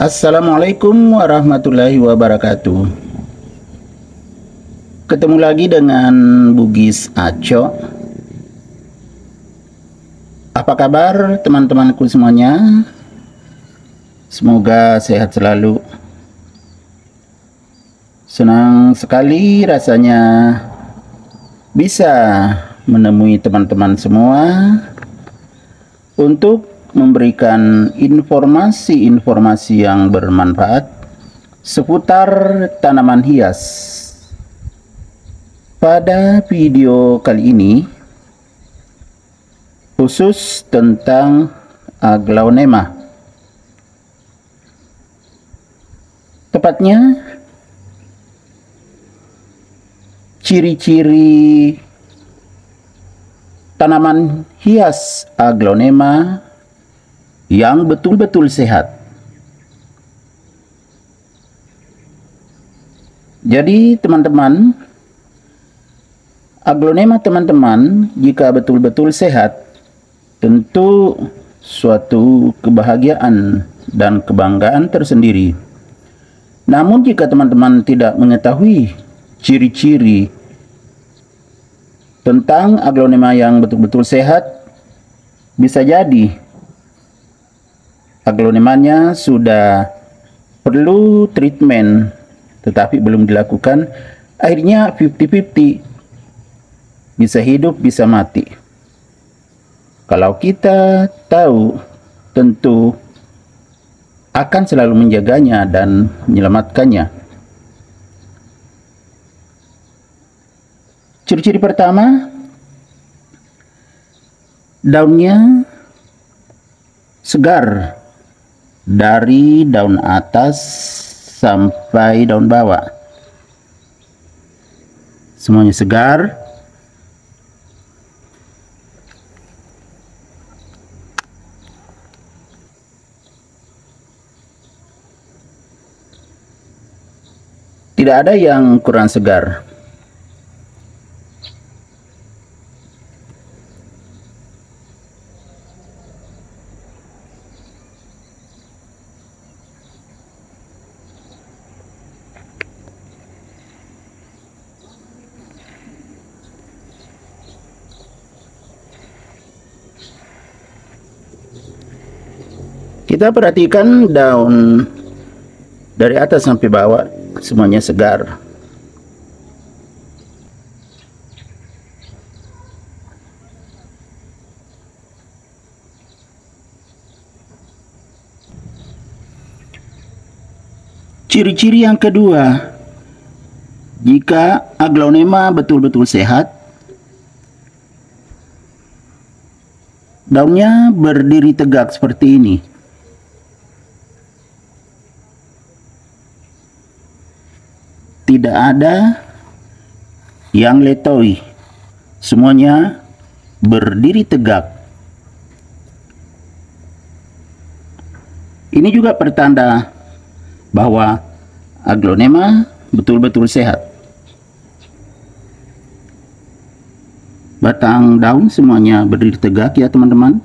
Assalamualaikum warahmatullahi wabarakatuh. Ketemu lagi dengan Bugis Aco. Apa kabar teman-temanku semuanya? Semoga sehat selalu. Senang sekali rasanya bisa menemui teman-teman semua untuk memberikan informasi-informasi yang bermanfaat seputar tanaman hias. Pada video kali ini khusus tentang Aglaonema. Tepatnya ciri-ciri tanaman hias Aglaonema yang betul-betul sehat. Jadi teman-teman, Aglaonema teman-teman jika betul-betul sehat, tentu suatu kebahagiaan dan kebanggaan tersendiri. Namun jika teman-teman tidak mengetahui ciri-ciri tentang Aglaonema yang betul-betul sehat, bisa jadi aglaonemanya sudah perlu treatment tetapi belum dilakukan, akhirnya 50-50, bisa hidup bisa mati. Kalau kita tahu, tentu akan selalu menjaganya dan menyelamatkannya. Ciri-ciri pertama, daunnya segar dari daun atas sampai daun bawah, semuanya segar. Tidak ada yang kurang segar. Kita perhatikan daun dari atas sampai bawah, semuanya segar. Ciri-ciri yang kedua, jika Aglaonema betul-betul sehat, daunnya berdiri tegak seperti ini. Tidak ada yang letoi, semuanya berdiri tegak. Ini juga pertanda bahwa Aglaonema betul-betul sehat. Batang daun semuanya berdiri tegak ya teman-teman.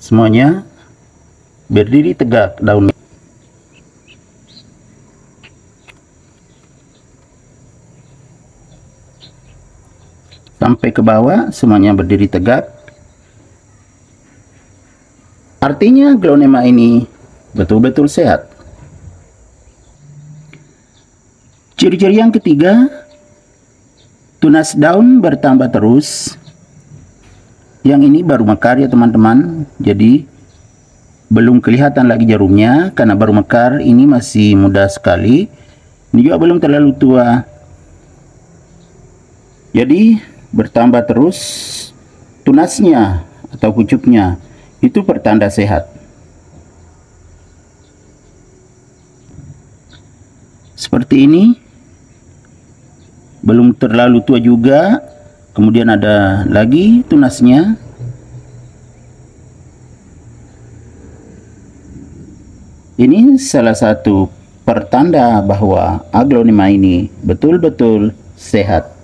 Semuanya berdiri tegak daunnya. Sampai ke bawah semuanya berdiri tegak. Artinya Aglaonema ini betul-betul sehat. Ciri-ciri yang ketiga, tunas daun bertambah terus. Yang ini baru mekar ya teman-teman, jadi belum kelihatan lagi jarumnya karena baru mekar, ini masih muda sekali. Ini juga belum terlalu tua, jadi bertambah terus tunasnya atau pucuknya, itu pertanda sehat. Seperti ini, belum terlalu tua juga. Kemudian ada lagi tunasnya. Ini salah satu pertanda bahwa aglonema ini betul-betul sehat.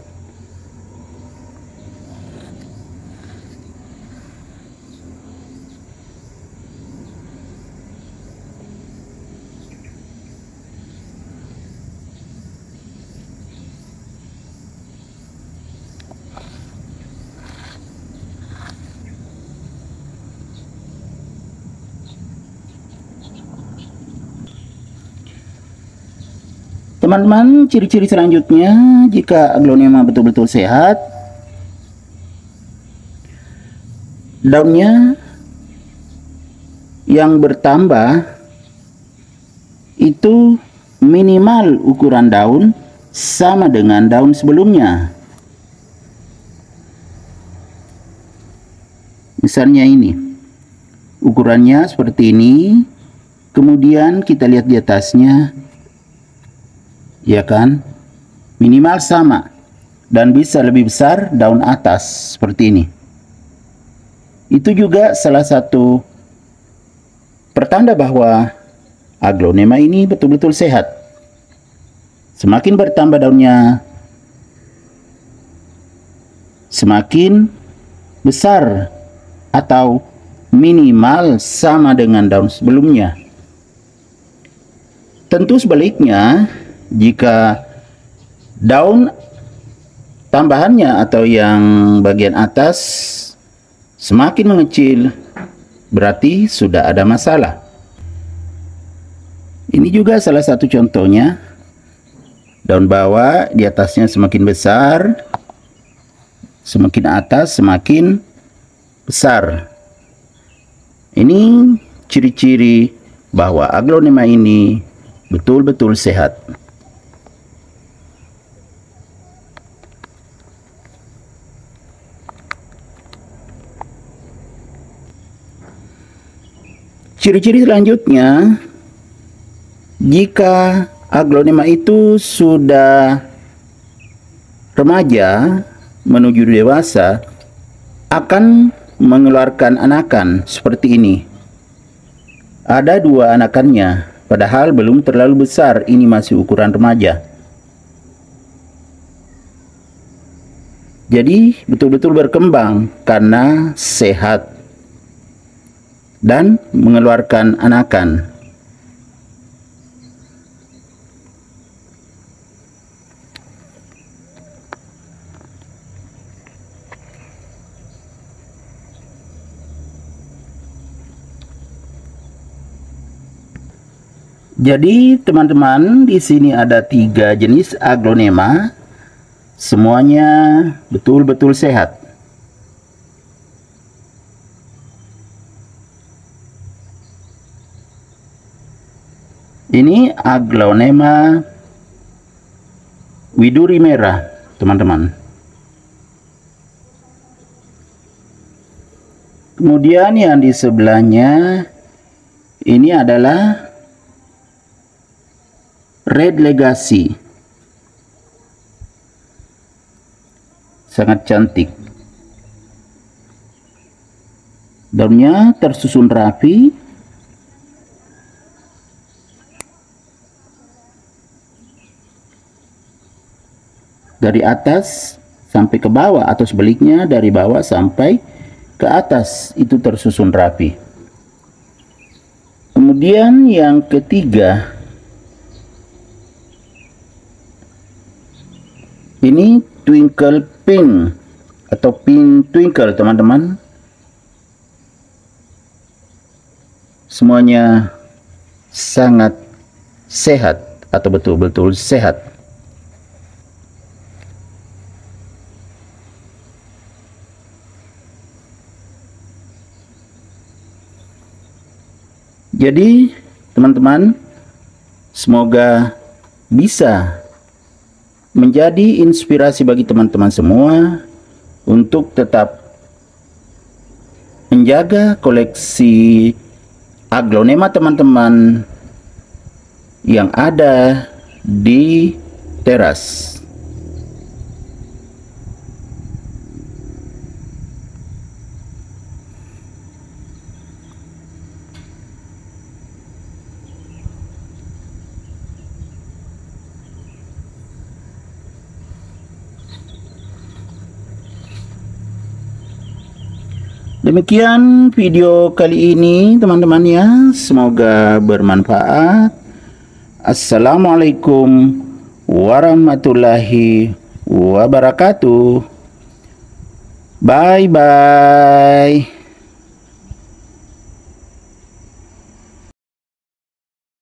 Teman-teman, ciri-ciri selanjutnya jika aglonema betul-betul sehat, daunnya yang bertambah itu minimal ukuran daun sama dengan daun sebelumnya. Misalnya ini, ukurannya seperti ini, kemudian kita lihat di atasnya, ya kan, minimal sama dan bisa lebih besar daun atas seperti ini. Itu juga salah satu pertanda bahwa aglonema ini betul-betul sehat. Semakin bertambah daunnya, semakin besar atau minimal sama dengan daun sebelumnya. Tentu sebaliknya, jika daun tambahannya atau yang bagian atas semakin mengecil, berarti sudah ada masalah. Ini juga salah satu contohnya. Daun bawah di atasnya semakin besar, semakin atas semakin besar. Ini ciri-ciri bahwa aglonema ini betul-betul sehat. Ciri-ciri selanjutnya, jika aglonema itu sudah remaja menuju dewasa, akan mengeluarkan anakan seperti ini. Ada 2 anakannya, padahal belum terlalu besar, ini masih ukuran remaja. Jadi betul-betul berkembang karena sehat dan mengeluarkan anakan. Jadi teman-teman, di sini ada 3 jenis aglonema, semuanya betul-betul sehat. Ini aglonema widuri merah, teman-teman. Kemudian yang di sebelahnya ini adalah red legacy. Sangat cantik. Daunnya tersusun rapi. Dari atas sampai ke bawah atau sebaliknya dari bawah sampai ke atas itu tersusun rapi. Kemudian yang ketiga, ini twinkle pink atau pink twinkle, teman-teman. Semuanya sangat sehat atau betul-betul sehat. Jadi teman-teman, semoga bisa menjadi inspirasi bagi teman-teman semua untuk tetap menjaga koleksi aglonema teman-teman yang ada di teras. Demikian video kali ini teman-teman ya, semoga bermanfaat. Assalamualaikum warahmatullahi wabarakatuh. Bye bye.